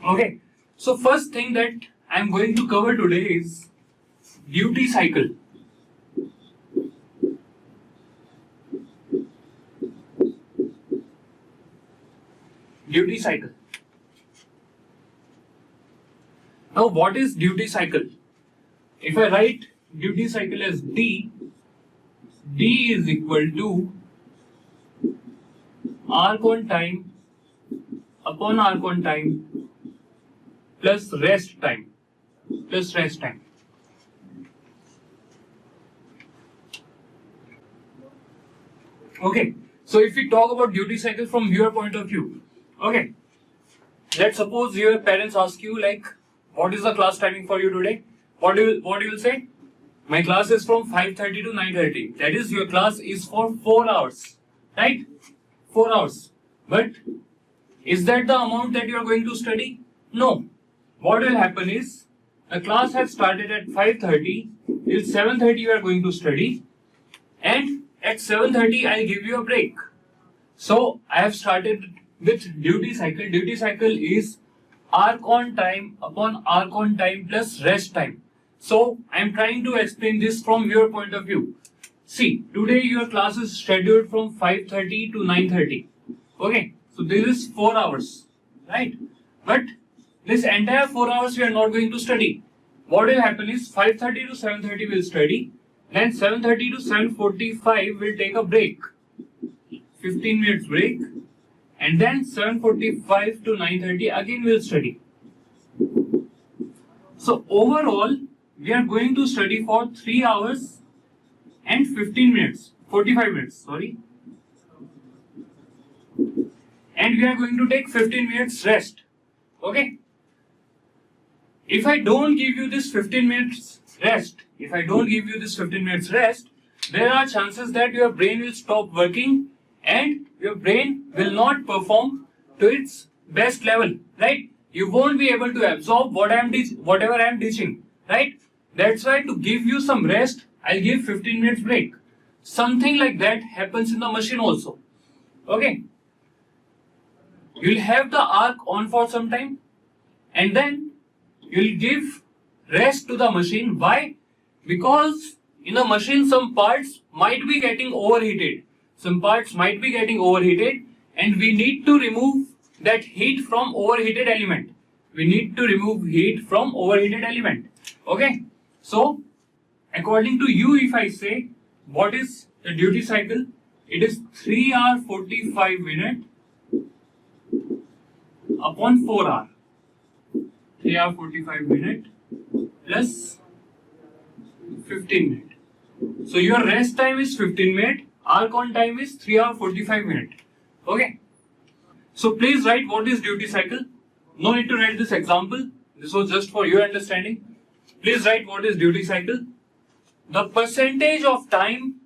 Okay, so first thing that I am going to cover today is duty cycle. Duty cycle. Now what is duty cycle? If I write duty cycle as D is equal to arc on time upon arc on time plus rest time. Okay, so if we talk about duty cycle from your point of view, okay, let's suppose your parents ask you like, what is the class timing for you today? What do you say? My class is from 5:30 to 9:30. That is, your class is for 4 hours, right? 4 hours. But is that the amount that you are going to study? No. What will happen is, the class has started at 5:30, till 7:30 you are going to study, and at 7:30 I give you a break. So I have started with duty cycle. Duty cycle is arc on time upon arc on time plus rest time. So I am trying to explain this from your point of view. See, today your class is scheduled from 5:30 to 9:30. Okay, so this is 4 hours, right? But this entire 4 hours we are not going to study. What will happen is 5:30 to 7:30 we'll study, then 7:30 to 7:45 we'll take a break, 15 minutes break, and then 7:45 to 9:30 again we'll study. So overall we are going to study for 3 hours and 45 minutes, sorry. And we are going to take 15 minutes rest. Okay? If I don't give you this 15 minutes rest, there are chances that your brain will stop working and your brain will not perform to its best level, right? You won't be able to absorb whatever I am teaching, right? That's why to give you some rest, I'll give 15 minutes break. Something like that happens in the machine also. Okay? You'll have the arc on for some time, and then you'll give rest to the machine. Why? Because in the machine some parts might be getting overheated. And we need to remove that heat from overheated element. Okay? So, according to you, if I say, what is the duty cycle? It is 3 hour 45 minute upon 4 hour. 3 hour 45 minute plus 15 minute. So your rest time is 15 minute, arc on time is 3 hour 45 minute. Okay. So please write what is duty cycle. No need to write this example. This was just for your understanding. Please write what is duty cycle. The percentage of time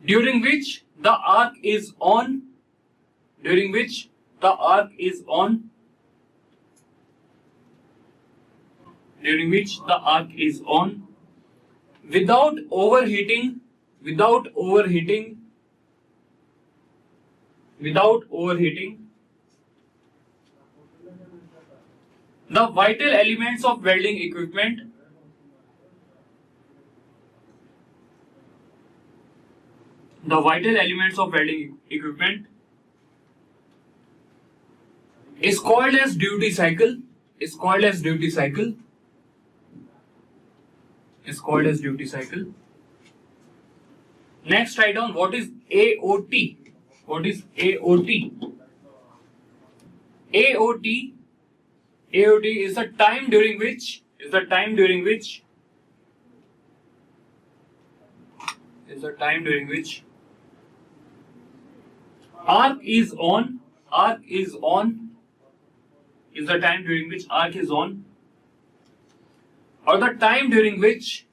during which the arc is on without overheating the vital elements of welding equipment is called as duty cycle. Next, write down what is AOT. AOT is the time during which arc is on, or the time during which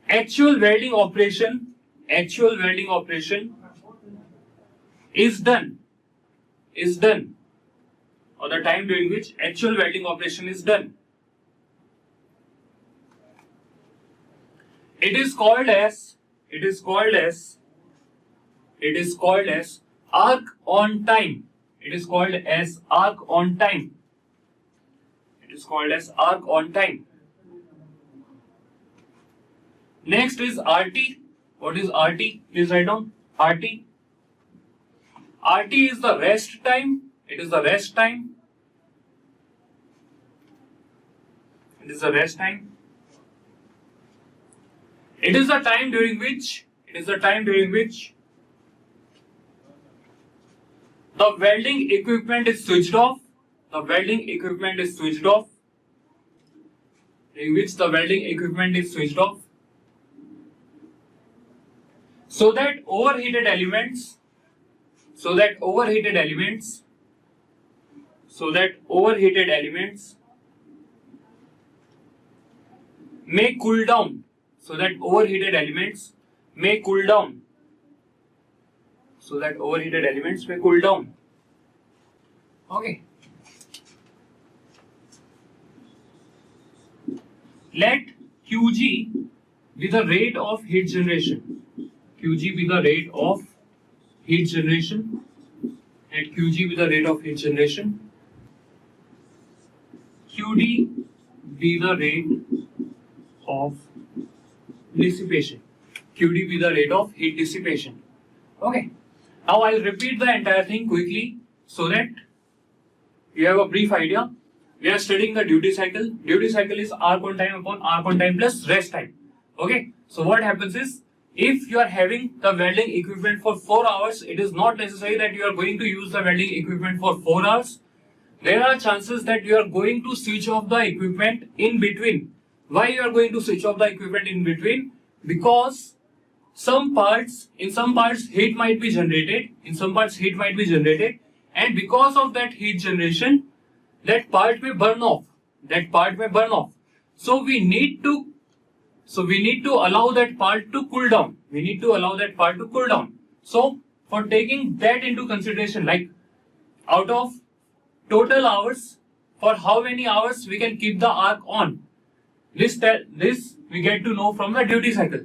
actual welding operation is done, or the time during which actual welding operation is done. It is called as it is called as arc on time. It is called as arc on time. It is called as arc on time. Next is RT. What is RT? Please write down RT. RT is the rest time. It is the rest time. It is the rest time. It is the time during which the welding equipment is switched off. The welding equipment is switched off. In which the welding equipment is switched off. So that overheated elements may cool down. Okay. Let Qg be the rate of heat generation. QG be the rate of heat generation. Let QG be the rate of heat generation. QD be the rate of dissipation. QD be the rate of heat dissipation. Okay. Now I'll repeat the entire thing quickly so that you have a brief idea. We are studying the duty cycle. Duty cycle is arc on time upon arc on time plus rest time. Okay. So what happens is, if you are having the welding equipment for 4 hours, it is not necessary that you are going to use the welding equipment for 4 hours. There are chances that you are going to switch off the equipment in between. Why you are going to switch off the equipment in between? Because in some parts heat might be generated, and because of that heat generation, that part may burn off. So we need to allow that part to cool down. So for taking that into consideration, like out of total hours, for how many hours we can keep the arc on, this we get to know from the duty cycle.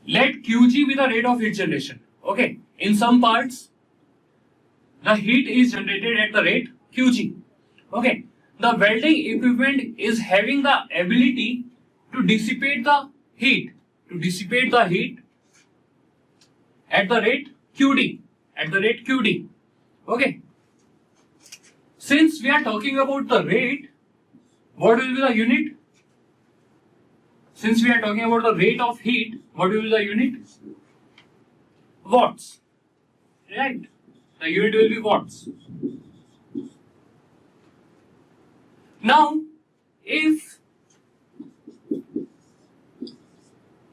Let Qg be the rate of heat generation. Okay, in some parts the heat is generated at the rate Qg. Okay, the welding equipment is having the ability to dissipate the heat at the rate Qd. Okay, since we are talking about the rate, what will be the unit? Since we are talking about the rate of heat, what will be the unit? Watts. Right? The unit will be watts. Now, if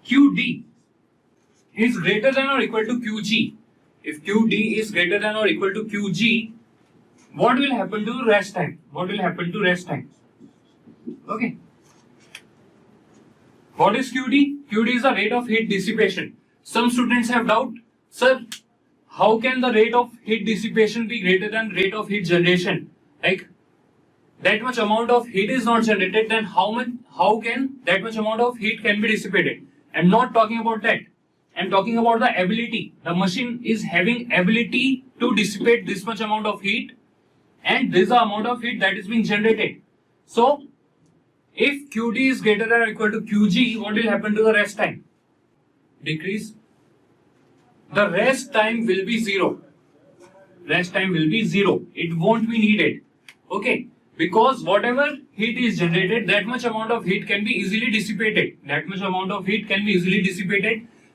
Qd is greater than or equal to Qg, what will happen to rest time? Okay. What is QD? QD is the rate of heat dissipation. Some students have doubt, sir, how can the rate of heat dissipation be greater than rate of heat generation? Like, that much amount of heat is not generated, then how can that much amount of heat can be dissipated? I'm not talking about that. I'm talking about the ability. The machine is having ability to dissipate this much amount of heat, and this is the amount of heat that is being generated. So, if QD is greater than or equal to QG, what will happen to the rest time? Decrease. The rest time will be zero. It won't be needed. Okay. Because whatever heat is generated, that much amount of heat can be easily dissipated.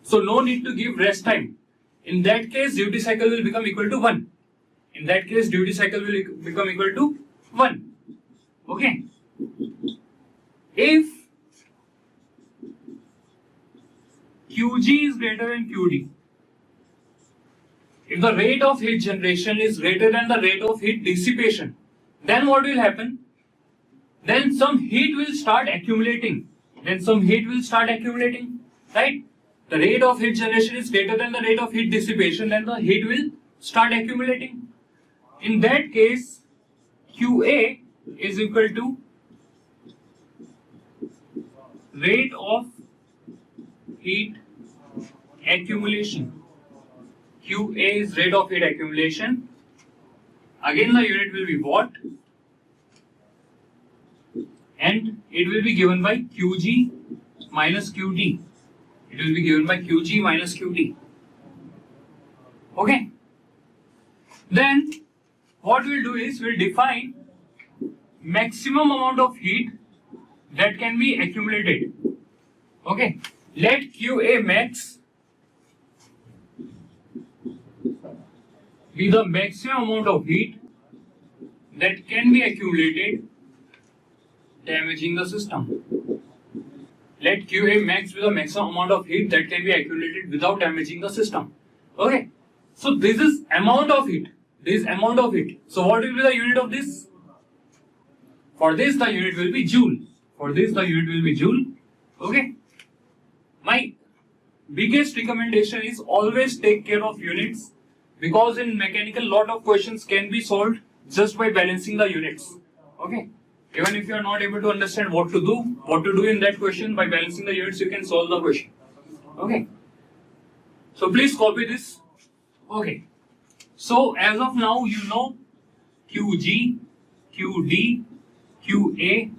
So no need to give rest time. In that case, duty cycle will become equal to 1. Okay. If Qg is greater than Qd, if the rate of heat generation is greater than the rate of heat dissipation, then what will happen? Then some heat will start accumulating. Right? The rate of heat generation is greater than the rate of heat dissipation, then the heat will start accumulating. In that case, Qa is equal to rate of heat accumulation. QA is rate of heat accumulation. Again the unit will be watt and it will be given by Qg minus Qt. It will be given by Qg minus Qt. Okay. Then what we'll do is we'll define maximum amount of heat that can be accumulated. Okay. Let QA max be the maximum amount of heat that can be accumulated damaging the system. Let QA max be the maximum amount of heat that can be accumulated without damaging the system. Okay. So this is amount of heat. This is amount of heat. So what will be the unit of this? For this the unit will be joule. For this the unit will be joule. Okay. My biggest recommendation is always take care of units, because in mechanical lot of questions can be solved just by balancing the units. Okay. Even if you are not able to understand what to do in that question, by balancing the units you can solve the question. Okay. So please copy this. Okay. So as of now you know QG, QD, QA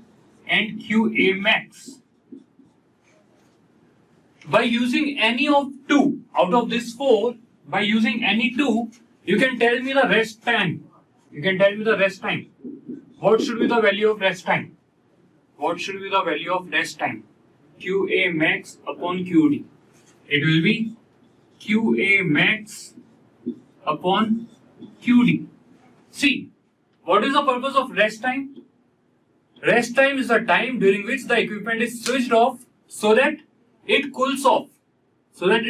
and QA max. By using any of two out of these four, by using any two, you can tell me the rest time. You can tell me the rest time. What should be the value of rest time? What should be the value of rest time? QA max upon QD. It will be QA max upon QD. See, what is the purpose of rest time? Rest time is the time during which the equipment is switched off so that it cools off, so that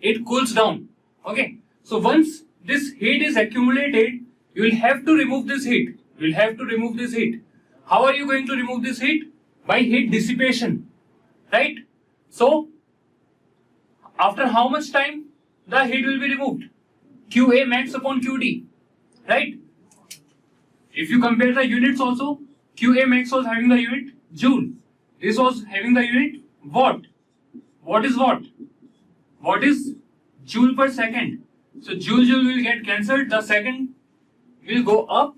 it cools down. Okay. So once this heat is accumulated, you will have to remove this heat. You will have to remove this heat. How are you going to remove this heat? By heat dissipation, right? So after how much time the heat will be removed? QA max upon QD, right? If you compare the units also, QA max was having the unit joule. This was having the unit watt. What is watt? What is joule per second? So joule will get cancelled. The second will go up.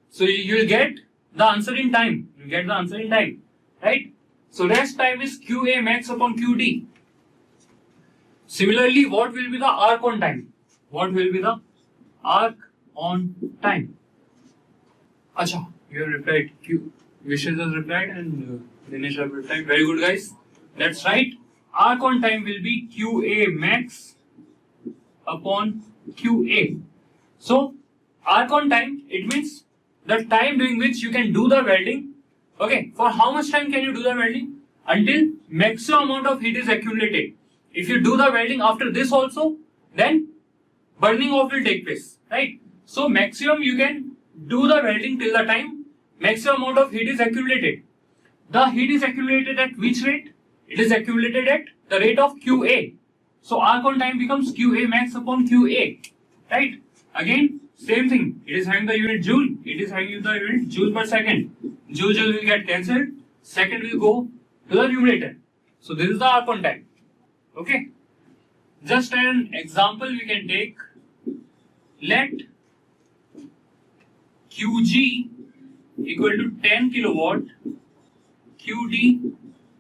So you will get the answer in time. You get the answer in time, right? So rest time is QA max upon QD. Similarly, what will be the arc on time? What will be the arc on time? Acha, you have replied. Vishesh has replied and Dinesh has replied. Very good, guys. That's right. Arc on time will be QA max upon QA. So arc on time, it means the time during which you can do the welding. Okay, for how much time can you do the welding? Until maximum amount of heat is accumulated. If you do the welding after this also, then burning off will take place, right? So maximum you can do the welding till the time maximum amount of heat is accumulated. The heat is accumulated at which rate? It is accumulated at the rate of QA. So arc on time becomes QA max upon QA, right? Again, same thing. It is having the unit joule. It is having the unit joule per second. Joule will get cancelled. Second will go to the numerator. So this is the arc on time. Okay. Just an example we can take. Let QG equal to 10 kilowatt. QD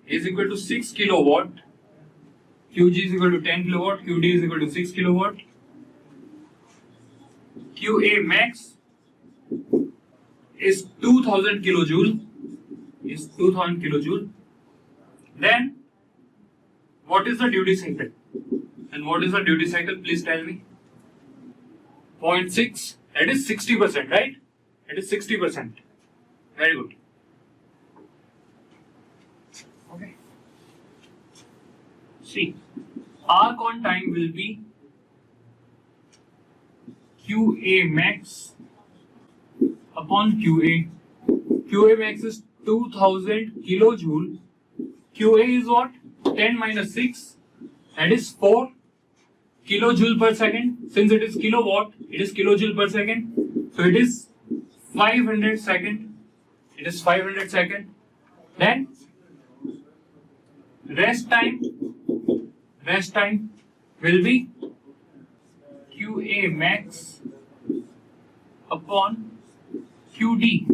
is equal to 6 kilowatt. QG is equal to 10 kilowatt. QD is equal to 6 kilowatt. QA max is 2000 kilojoule. Is 2000 kilojoule. Then what is the duty cycle? And what is the duty cycle? Please tell me. 0.6. That is 60%, right? That is 60%. Very good. Okay. See, arc on time will be QA max upon QA. QA max is 2000 kilojoule. QA is what? 10 minus 6. That is 4 kilojoule per second. Since it is kilowatt, it is kilojoule per second. So it is 500 second. It is 500 second. Then rest time will be QA max upon QD.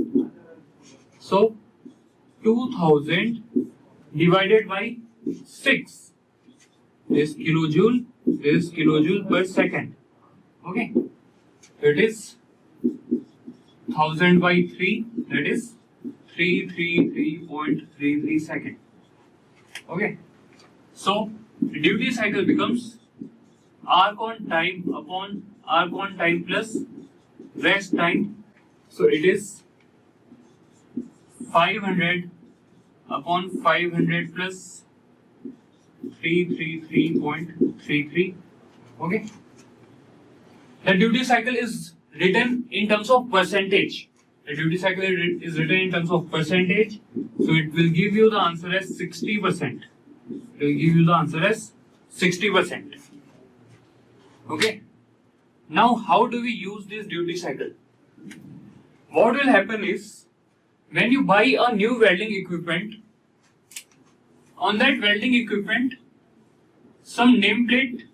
So 2000 divided by 6 is kilojoule per second. Okay, it is 1000 by 3, that is 333.33 second. Okay, so duty cycle becomes arc on time upon arc on time plus rest time. So it is 500 upon 500 plus 333.33. Okay, the duty cycle is written in terms of percentage. The duty cycle is written in terms of percentage, so it will give you the answer as 60%. It will give you the answer as 60%. Okay. Now, how do we use this duty cycle? What will happen is, when you buy a new welding equipment, on that welding equipment, some nameplate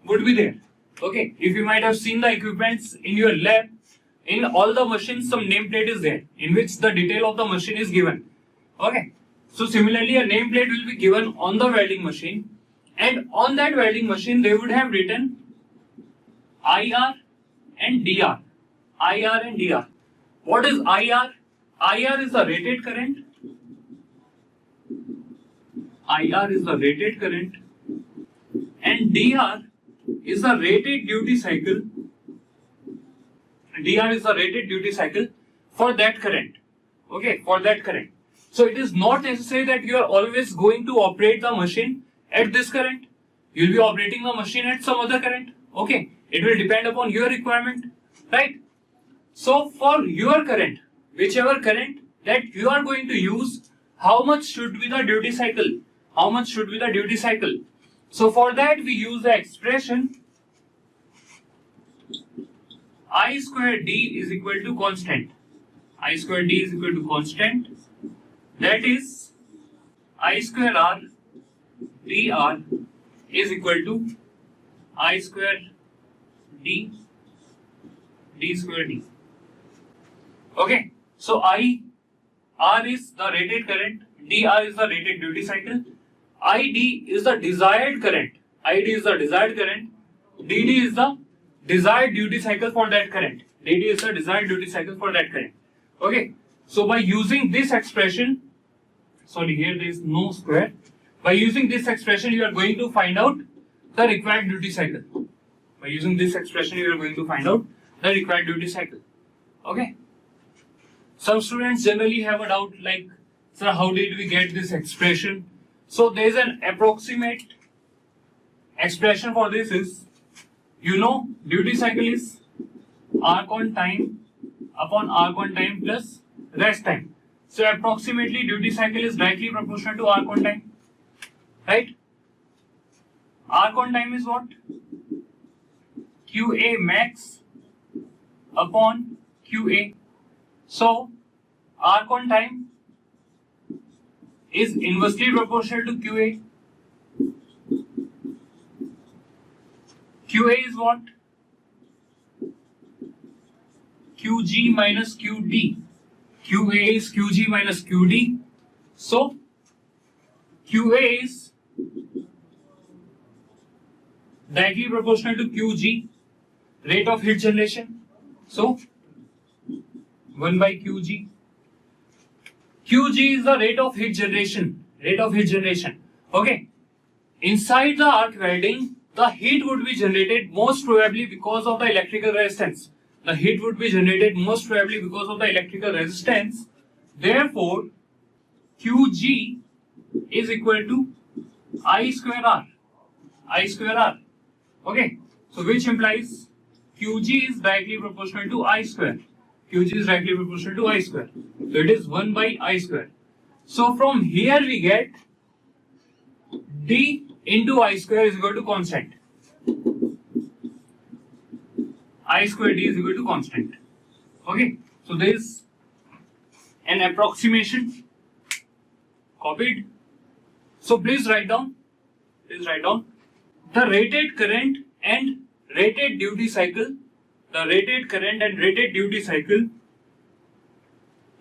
would be there. Okay, if you might have seen the equipments in your lab, in all the machines some nameplate is there in which the detail of the machine is given. Okay, so similarly a nameplate will be given on the welding machine, and on that welding machine they would have written IR and DR. IR and DR. What is IR? IR is the rated current. IR is the rated current, and DR is the rated duty cycle. DR is the rated duty cycle for that current. Okay, for that current. So it is not necessary that you are always going to operate the machine at this current. You will be operating the machine at some other current. Okay, it will depend upon your requirement, right? So for your current, whichever current that you are going to use, how much should be the duty cycle? How much should be the duty cycle? So for that we use the expression I square D is equal to constant. I square D is equal to constant. That is I square R dr is equal to I square D square D. Okay, so R is the rated current, dr is the rated duty cycle, ID is the desired current, ID is the desired current, DD is the desired duty cycle for that current. DD is the desired duty cycle for that current. Okay, so by using this expression, sorry, here there is no square. By using this expression, you are going to find out the required duty cycle. By using this expression, you are going to find out the required duty cycle. Okay. Some students generally have a doubt like, sir, how did we get this expression? So there is an approximate expression for this is, you know, duty cycle is arc on time upon arc on time plus rest time. So approximately duty cycle is directly proportional to arc on time, right? Arc on time is what? QA max upon QA. So arc on time is inversely proportional to QA. QA is what? QG minus QD. QA is QG minus QD. So QA is directly proportional to QG, rate of heat generation. So 1 by QG. QG is the rate of heat generation. Rate of heat generation. Okay. Inside the arc welding, the heat would be generated most probably because of the electrical resistance. The heat would be generated most probably because of the electrical resistance. Therefore, QG is equal to I square R. I square R. Okay. So which implies QG is directly proportional to I square. QG is directly proportional to I square. So it is 1 by I square. So from here we get D into I square is equal to constant. I square D is equal to constant. Okay. So there is an approximation copied. So please write down. The rated current and rated duty cycle. The rated current and rated duty cycle.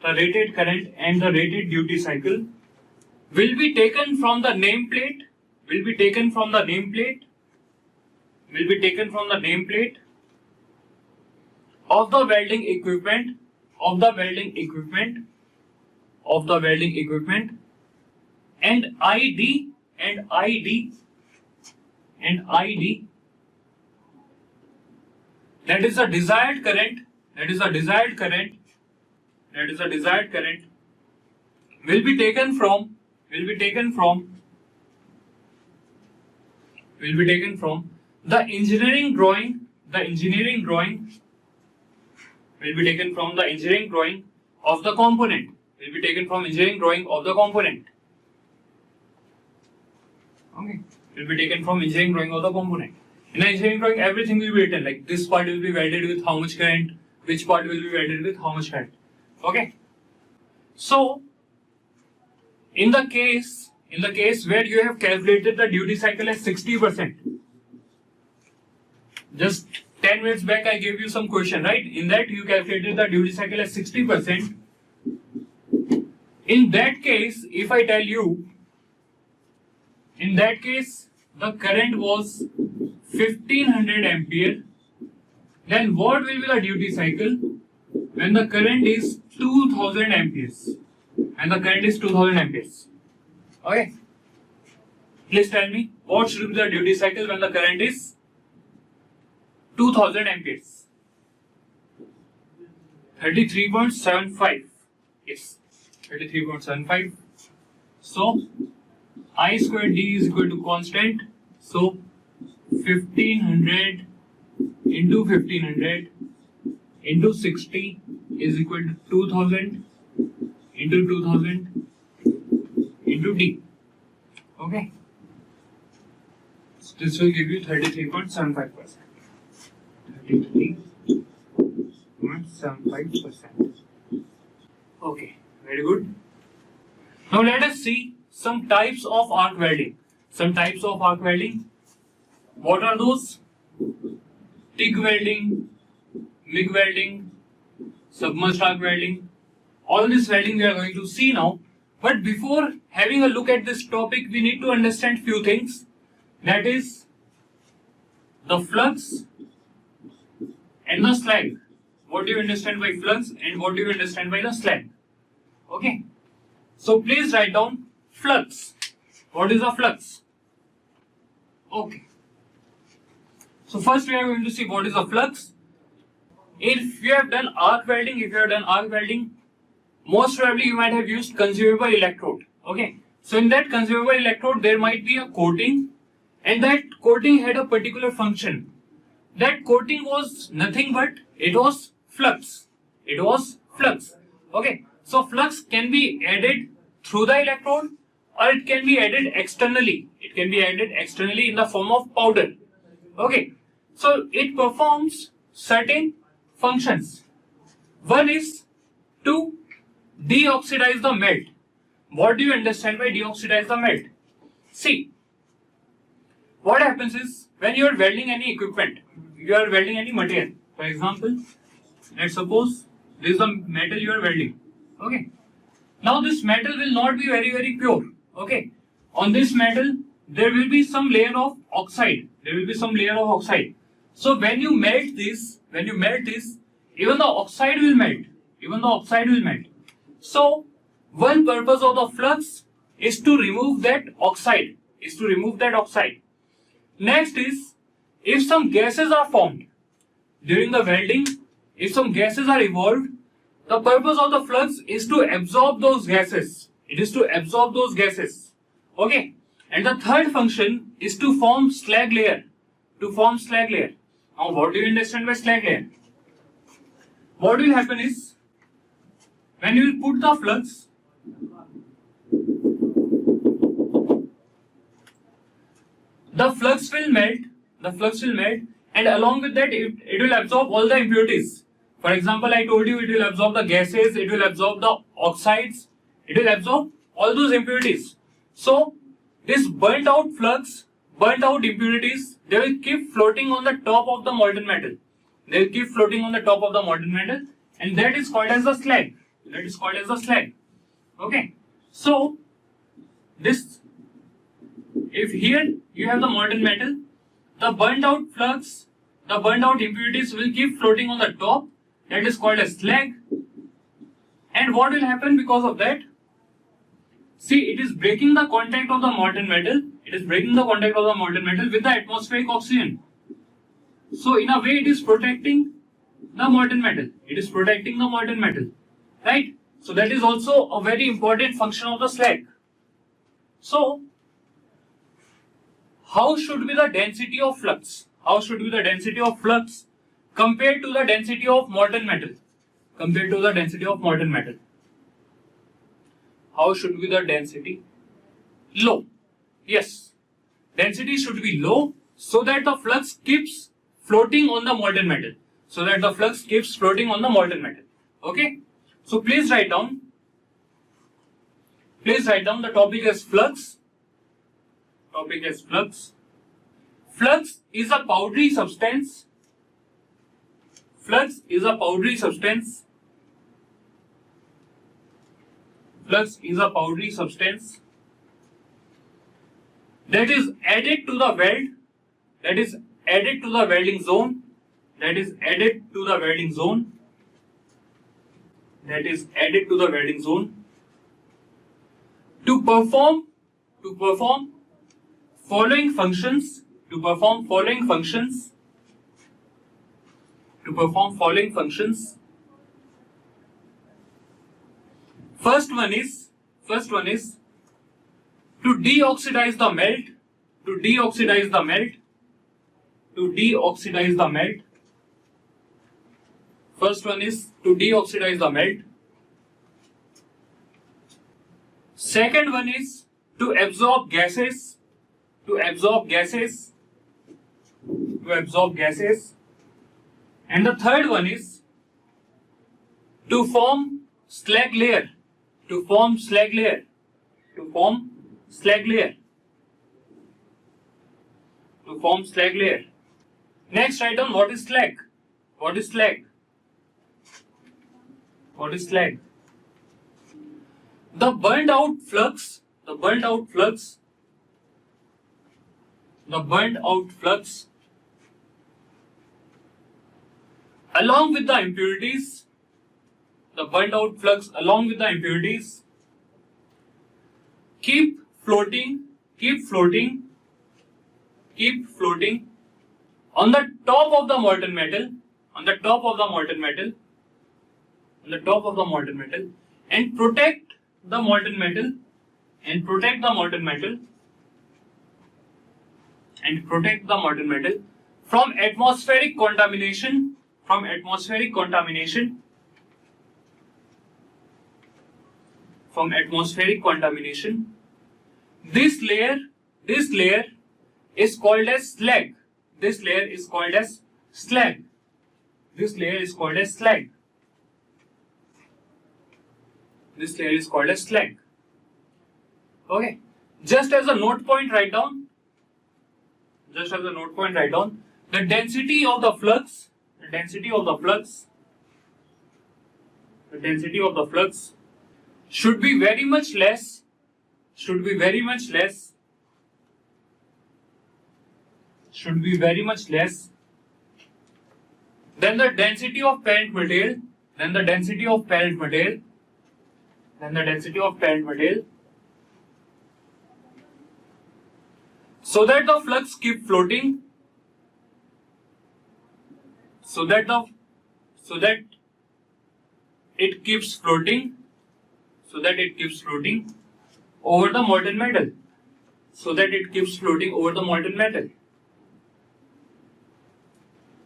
The rated current and the rated duty cycle will be taken from the nameplate. Will be taken from the nameplate of the welding equipment. And ID that is a desired current will be taken from the engineering drawing will be taken from the engineering drawing of the component. Okay. Will be taken from engineering drawing of the component. In engineering drawing, everything will be written, like this part will be welded with how much current, which part will be welded with how much current. Okay. So, in the case where you have calculated the duty cycle as 60%, just 10 minutes back I gave you some question, right? In that you calculated the duty cycle as 60%. In that case, if I tell you, in that case, the current was 1500 ampere, then what will be the duty cycle when the current is 2000 amperes? Okay. Please tell me, what should be the duty cycle when the current is 2000 amperes? 33.75. Yes, 33.75. So, I square D is equal to constant. So, 1500 into 60 is equal to 2000 into D. Okay. So this will give you 33.75%. 33.75%. Okay, very good. Now let us see some types of arc welding. What are those? TIG welding, MIG welding, submerged arc welding. All this welding we are going to see now. But before having a look at this topic, we need to understand few things. That is the flux and the slag. What do you understand by flux and what do you understand by the slag? Okay. So please write down flux. What is a flux? Okay. So first we are going to see what is a flux. If you have done arc welding, most probably you might have used consumable electrode. Okay. So in that consumable electrode there might be a coating, and that coating had a particular function. That coating was nothing but it was flux. Okay. So flux can be added through the electrode or it can be added externally. in the form of powder. Okay. So it performs certain functions. One is to deoxidize the melt. What do you understand by deoxidize the melt? See, what happens is when you are welding any equipment, you are welding any material. For example, let's suppose this is a metal you are welding. Okay. Now this metal will not be very pure. Okay. On this metal there will be some layer of oxide. So when you melt this, even the oxide will melt. So one purpose of the flux is to remove that oxide. Next is, if some gases are formed during the welding, if some gases are evolved, the purpose of the flux is to absorb those gases. Okay. And the third function is to form slag layer. Now what do you understand by slag layer? What will happen is, when you will put the flux, the flux will melt, and along with that it will absorb all the impurities. For example, I told you it will absorb the gases, it will absorb the oxides, it will absorb all those impurities. So this burnt out flux, burnt out impurities, they will keep floating on the top of the molten metal. They will keep floating on the top of the molten metal, and that is called as the slag. That is called as the slag. Okay. So this, if here you have the molten metal, the burnt out flux, the burnt out impurities will keep floating on the top. That is called as slag. And what will happen because of that? See, it is breaking the contact of the molten metal. It is breaking the contact of the molten metal with the atmospheric oxygen. So in a way, it is protecting the molten metal. It is protecting the molten metal, right? So that is also a very important function of the slag. So how should be the density of flux? How should be the density of flux compared to the density of molten metal? Compared to the density of molten metal. How should be the density? Low. Yes. Density should be low so that the flux keeps floating on the molten metal. So that the flux keeps floating on the molten metal. Okay. So please write down. Please write down the topic as flux. Topic as flux. Flux is a powdery substance. Flux is a powdery substance. Flux is a powdery substance that is added to the weld, that is added to the welding zone, that is added to the welding zone, that is added to the welding zone to perform following functions, to perform following functions. First one is to deoxidize the melt, to deoxidize the melt, to deoxidize the melt. First one is to deoxidize the melt. Second one is to absorb gases, to absorb gases, to absorb gases. And the third one is to form slag layer, to form slag layer, to form slag layer, to form slag layer. Next, write down what is slag. What is slag? What is slag? The burned out flux, the burned out flux, the burned out flux along with the impurities, the burned out flux along with the impurities keep floating on the top of the molten metal, on the top of the molten metal, on the top of the molten metal, and protect the molten metal, and protect the molten metal, and protect the molten metal from atmospheric contamination, from atmospheric contamination, from atmospheric contamination. This layer is called as slag. This layer is called as slag. This layer is called as slag. This layer is called as slag. Okay. Just as a note point, write down. Just as a note point, write down the density of the flux. The density of the flux. The density of the flux should be very much less. Should be very much less. Should be very much less than the density of parent material. Than the density of parent material. Than the density of parent material. So that the flux keep floating. So that it keeps floating. So that it keeps floating over the molten metal. So that it keeps floating over the molten metal.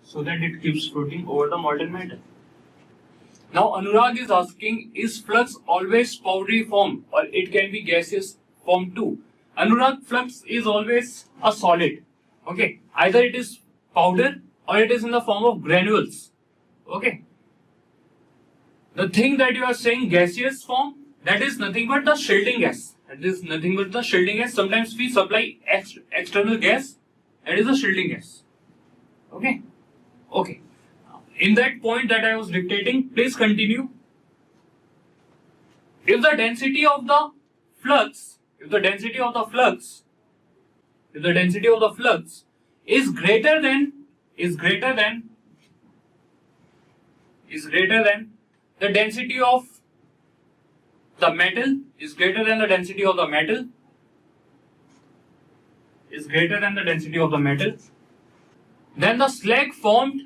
So that it keeps floating over the molten metal. Now Anurag is asking, is flux always powdery form or it can be gaseous form too? Anurag, flux is always a solid. Okay, either it is powder or it is in the form of granules. Okay. The thing that you are saying gaseous form, that is nothing but the shielding gas. That is nothing but the shielding gas. Sometimes we supply external gas, that is the shielding gas. Okay. Okay. In that point that I was dictating, please continue. If the density of the flux, is greater than the density of the metal, then the slag formed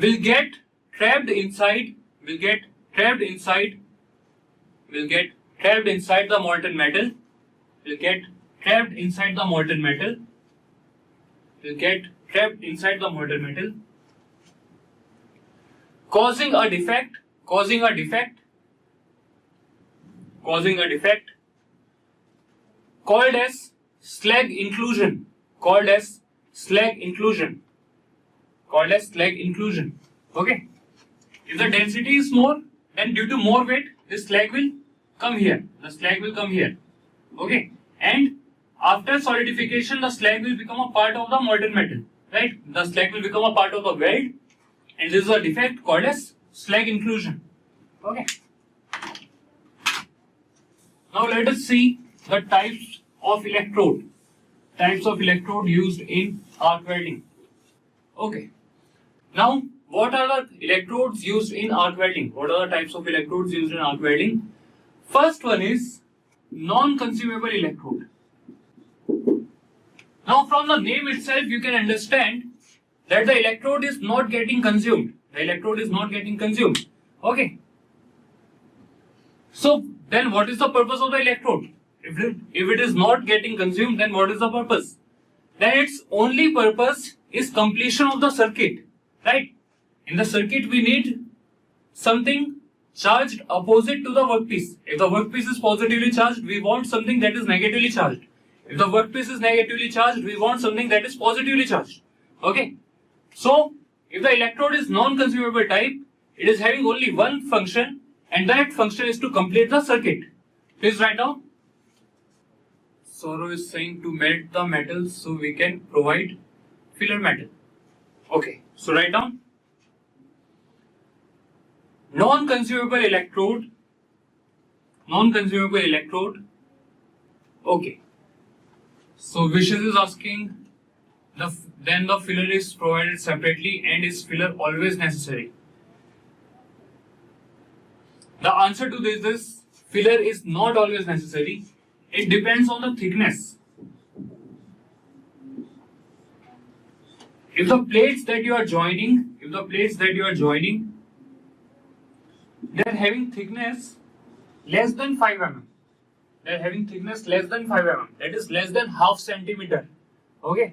will get trapped inside the molten metal, causing a defect called as slag inclusion. Okay. If the density is more, then due to more weight, this slag will come here. Okay. And after solidification, the slag will become a part of the molten metal. Right? The slag will become a part of the weld, and this is a defect called as slag inclusion. Okay. Now let us see the types of electrode used in arc welding. Okay. Now, what are the electrodes used in arc welding? What are the types of electrodes used in arc welding? First one is non-consumable electrode. Now, from the name itself, you can understand that the electrode is not getting consumed. Okay. So, then what is the purpose of the electrode? If it is not getting consumed, then what is the purpose? Then its only purpose is completion of the circuit. Right? In the circuit, we need something charged opposite to the workpiece. If the workpiece is positively charged, we want something that is negatively charged. If the workpiece is negatively charged, we want something that is positively charged. Okay. So, if the electrode is non-consumable type, it is having only one function, and that function is to complete the circuit. Please write down. Saurav is saying to melt the metal so we can provide filler metal. Okay, so write down. Non-consumable electrode. Okay. So Vishal is asking, then the filler is provided separately, and is filler always necessary? The answer to this is filler is not always necessary. It depends on the thickness. If the plates that you are joining, they are having thickness less than 5 mm. That is less than half centimeter. Okay.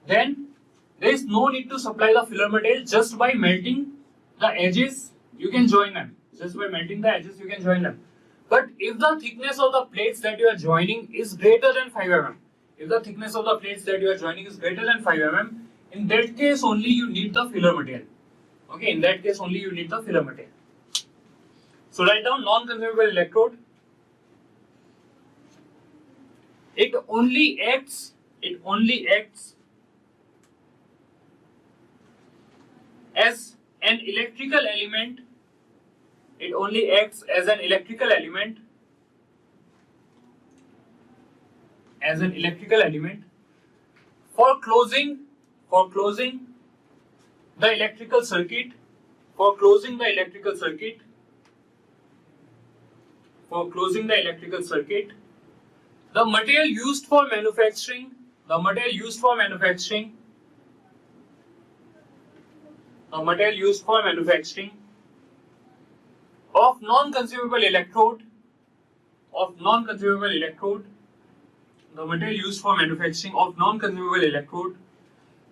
Then there is no need to supply the filler material. Just by melting the edges, you can join them. But if the thickness of the plates that you are joining is greater than 5 mm, in that case only you need the filler material. Okay, So write down non-consumable electrode. It only acts as an electrical element. For closing the electrical circuit. The material used for manufacturing of non-consumable electrode,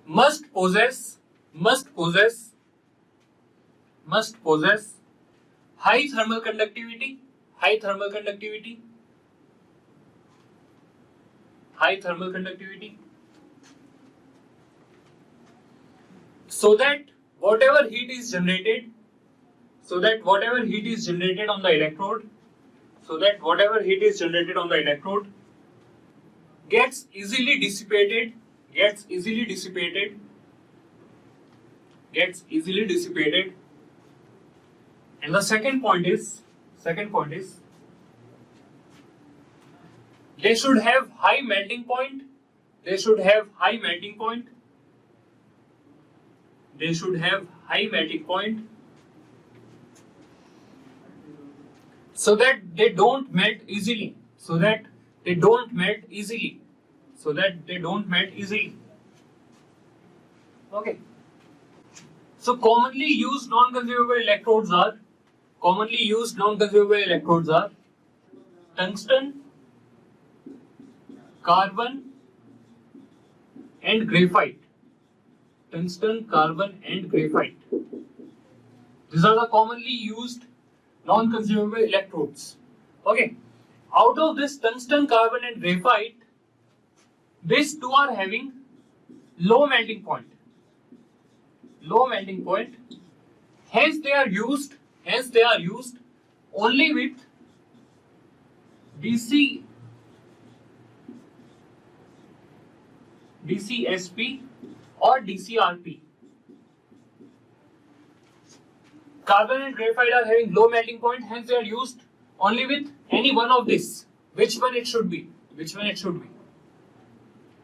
must possess high thermal conductivity, so that whatever heat is generated so that whatever heat is generated on the electrode, gets easily dissipated, and the second point is they should have high melting point, so that they don't melt easily, okay. So commonly used non-consumable electrodes are tungsten, carbon and graphite. These are the commonly used non-consumable electrodes. Okay. Out of this tungsten, carbon and graphite, these two are having low melting point. Hence they are used only with DCSP or DCRP. Carbon and graphite are having low melting point, hence they are used only with any one of this. Which one it should be? It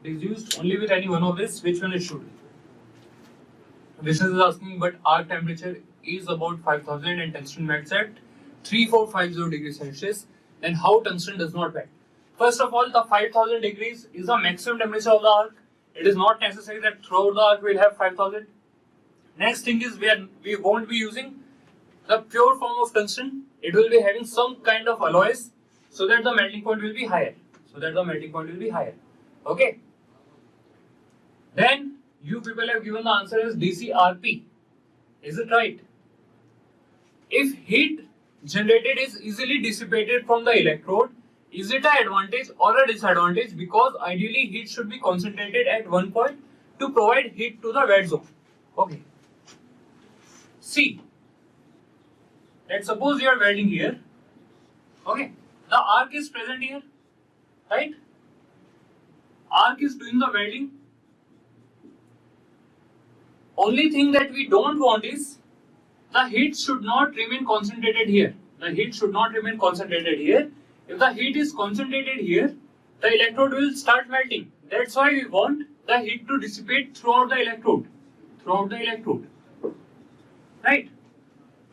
is used only with any one of this. Which one it should be? This is asking, but arc temperature is about 5000 and tungsten melts at 3450 degrees Celsius. Then how tungsten does not melt? First of all, the 5000 degrees is the maximum temperature of the arc. It is not necessary that throughout the arc we will have 5000. Next thing is we won't be using the pure form of tungsten. It will be having some kind of alloys so that the melting point will be higher. Okay. Then you people have given the answer as DCRP. Is it right? If heat generated is easily dissipated from the electrode, is it an advantage or a disadvantage? Because ideally heat should be concentrated at one point to provide heat to the wet zone. Okay. See, let's suppose you are welding here. Okay. The arc is present here, right? Arc is doing the welding. Only thing that we don't want is the heat should not remain concentrated here. If the heat is concentrated here, the electrode will start melting. That's why we want the heat to dissipate throughout the electrode. Right?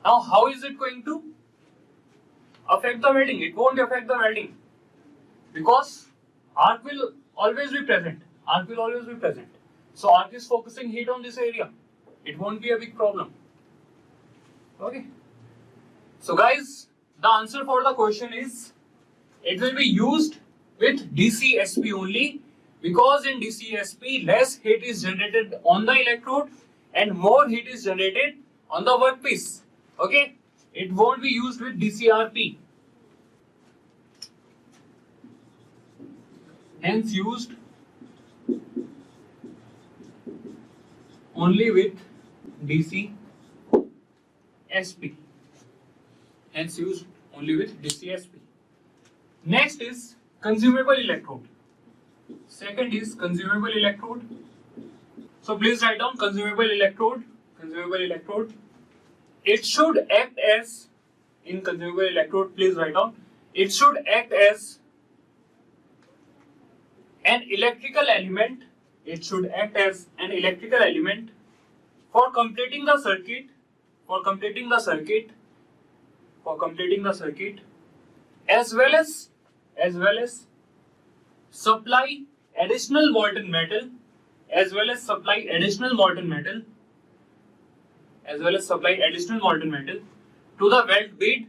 Now, how is it going to affect the welding? It won't affect the welding because arc will always be present. So arc is focusing heat on this area. It won't be a big problem. Okay. So guys, the answer for the question is it will be used with DCSP only, because in DCSP less heat is generated on the electrode and more heat is generated on the workpiece. Okay. It won't be used with DCRP. Hence used only with DCSP. Next is consumable electrode. Second is consumable electrode. So please write down consumable electrode. It should act as, in consumable electrode, please write down, it should act as an electrical element. For completing the circuit, as well as supply additional molten metal, to the weld bead,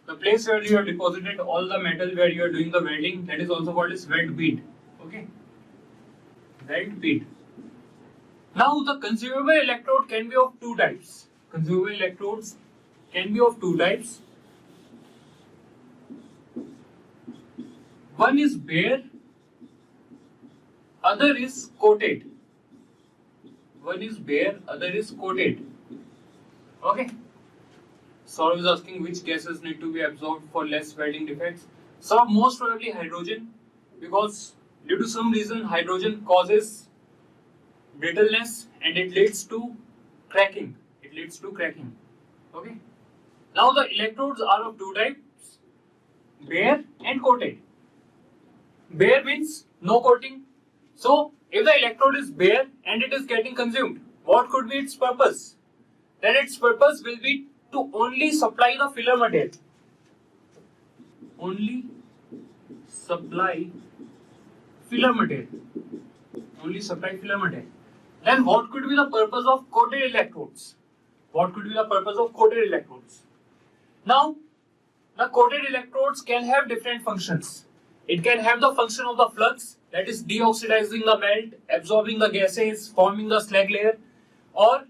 the place where you have deposited all the metal where you are doing the welding, that is also called as weld bead. Okay, weld bead. Now the consumable electrode can be of two types. One is bare, other is coated. one is bare, other is coated. Okay. Saurav is asking which gases need to be absorbed for less welding defects. So most probably hydrogen, because due to some reason hydrogen causes brittleness and it leads to cracking. It leads to cracking. Okay. Now the electrodes are of two types, bare and coated. Bare means no coating. So if the electrode is bare and it is getting consumed, what could be its purpose? Then its purpose will be to only supply the filler material. Only supply filler material. Only supply filler material. Then what could be the purpose of coated electrodes? What could be the purpose of coated electrodes? Now, the coated electrodes can have different functions. It can have the function of the flux, that is deoxidizing the melt, absorbing the gases, forming the slag layer, or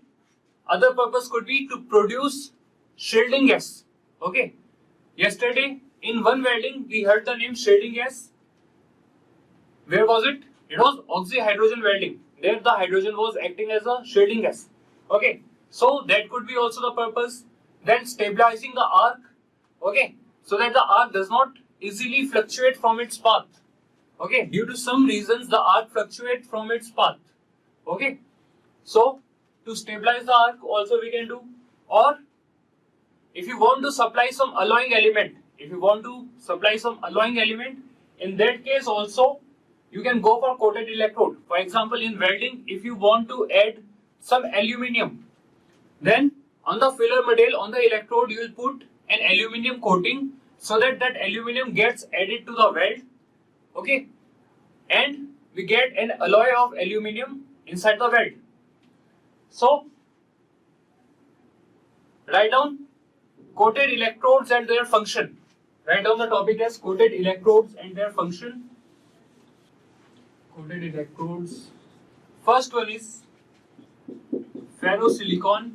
other purpose could be to produce shielding gas. Okay. Yesterday in one welding we heard the name shielding gas. Where was it? It was oxyhydrogen welding. There the hydrogen was acting as a shielding gas. Okay. So that could be also the purpose. Then stabilizing the arc. Okay. So that the arc does not easily fluctuate from its path. Okay. Due to some reasons the arc fluctuates from its path. Okay. So to stabilize the arc also we can do. Or if you want to supply some alloying element, in that case also you can go for coated electrode. For example, in welding, if you want to add some aluminium, then on the filler material, on the electrode, you will put an aluminium coating so that that aluminium gets added to the weld. Okay, and we get an alloy of aluminium inside the weld. So write down coated electrodes and their function. Write down the topic as coated electrodes and their function. Coated electrodes. First one is ferrosilicon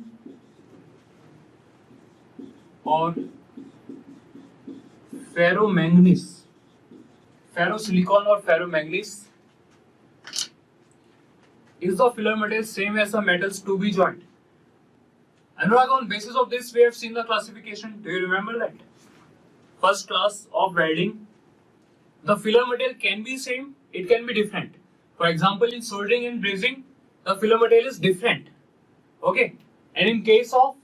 or ferromanganese. Ferrosilicon or ferromanganese. Is the filler material same as the metals to be joined? Anurag, on basis of this we have seen the classification. Do you remember that? First class of welding. The filler material can be same, it can be different. For example, in soldering and brazing, the filler material is different. Okay. And in case of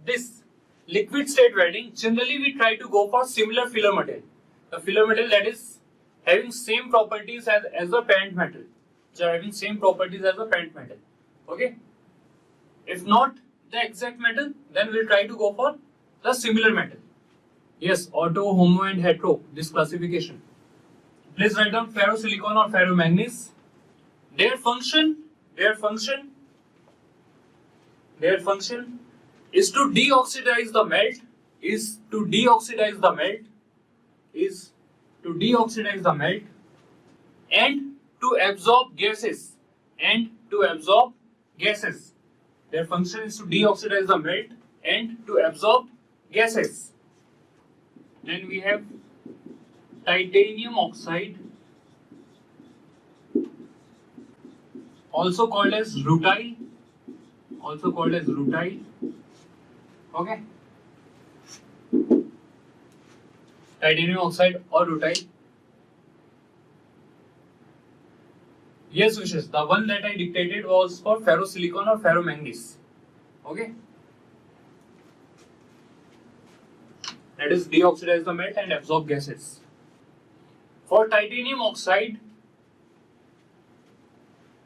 this liquid state welding, generally we try to go for similar filler material. The filler material that is having same properties as the parent metal. Okay. If not the exact metal, then we'll try to go for the similar metal. Yes, auto, homo and hetero, this classification. Please write down ferrosilicon or ferromanganese. Their function is to deoxidize the melt, and to absorb gases, Their function is to deoxidize the melt and to absorb gases. Then we have titanium oxide, also called as rutile. Okay. Titanium oxide or rutile. Yes, Vishesh, the one that I dictated was for ferrosilicon or ferromanganese. Okay. That is deoxidize the melt and absorb gases. For titanium oxide,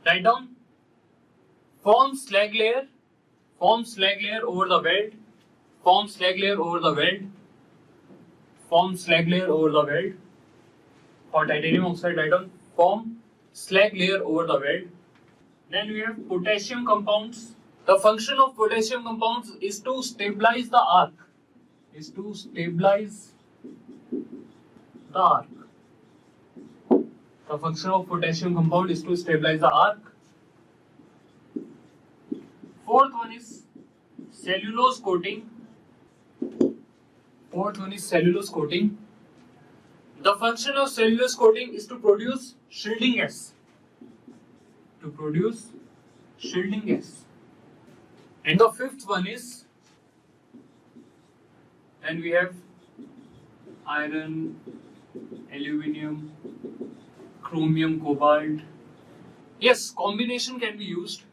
write down form slag layer over the weld, For titanium oxide, write down form slag layer over the weld. Then we have potassium compounds. The function of potassium compounds is to stabilize the arc. The function of potassium compound is to stabilize the arc. Fourth one is cellulose coating. The function of cellulose coating is to produce shielding gas. shielding gas. And the fifth one is, then we have iron, aluminium, chromium, cobalt. Yes, combination can be used.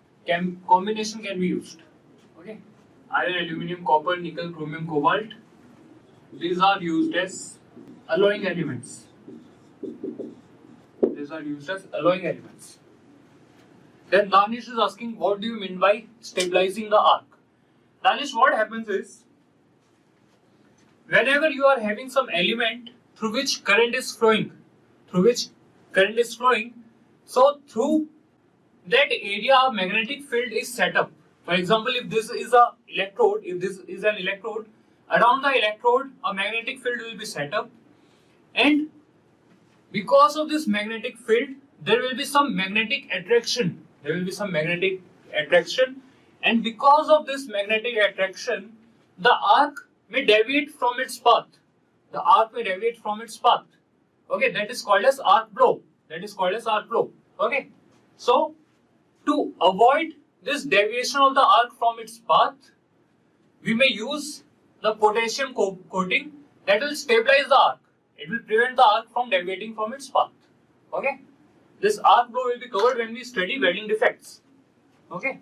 Combination can be used. Okay, iron, aluminium, copper, nickel, chromium, cobalt. These are used as alloying elements. These are used as alloying elements. Then Danish is asking, what do you mean by stabilizing the arc? Danish, what happens is, whenever you are having some element through which current is flowing, so through that area a magnetic field is set up. For example, if this is an electrode, around the electrode a magnetic field will be set up, and because of this magnetic field there will be some magnetic attraction. And because of this magnetic attraction, the arc may deviate from its path. Okay, that is called as arc flow. Okay, so to avoid this deviation of the arc from its path, we may use the potassium coating that will stabilize the arc. It will prevent the arc from deviating from its path. Okay, this arc flow will be covered when we study welding defects. Okay.